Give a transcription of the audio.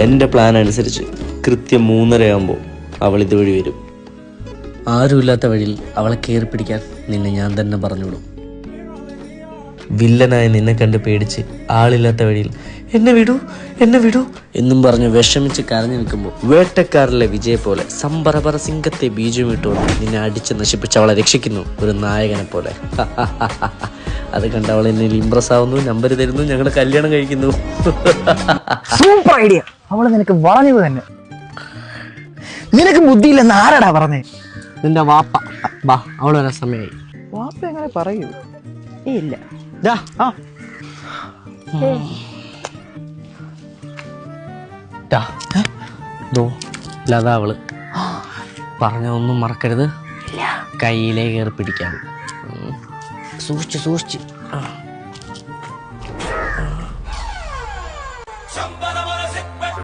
എൻ്റെ പ്ലാൻ അനുസരിച്ച് കൃത്യം 3:30 അവൾ ഇതുവഴി വരും. ആരുമില്ലാത്ത വഴിയിൽ അവളെ കയറി പിടിക്കാൻ നിന്നെ ഞാൻ തന്നെ പറഞ്ഞുവിടും. വില്ലനായി നിന്നെ കണ്ട് പേടിച്ച് ആളില്ലാത്ത വഴിയിൽ എന്നെ വിടൂ എന്നും പറഞ്ഞ് വിഷമിച്ച് കരഞ്ഞു നിൽക്കുമ്പോൾ വേട്ടക്കാരിലെ വിജയെ പോലെ സംബരപര സിംഹത്തെ ബീജം ഇട്ടുകൊണ്ട് നിന്നെ അടിച്ച് നശിപ്പിച്ച് അവളെ രക്ഷിക്കുന്നു ഒരു നായകനെ പോലെ. അത് കണ്ട് അവൾ എന്നിൽ ഇംപ്രസ് ആവുന്നു, നമ്പർ തരുന്നു, ഞങ്ങളുടെ കല്യാണം കഴിക്കുന്നു. Super idea. അവള് നിനക്ക് വളഞ്ഞത് തന്നെ. നിനക്ക് ബുദ്ധിയില്ലെന്ന് ആരാടാ പറഞ്ഞേ? നിന്റെ വാപ്പ. ബാ, അവൾ വരാൻ സമയമായി. വാപ്പ എങ്ങനെ പറയൂ? ഇല്ല. അതാ അവള് പറഞ്ഞതൊന്നും മറക്കരുത്. കയ്യിലേ കയറി പിടിക്കാൻ. സൂക്ഷിച്ച്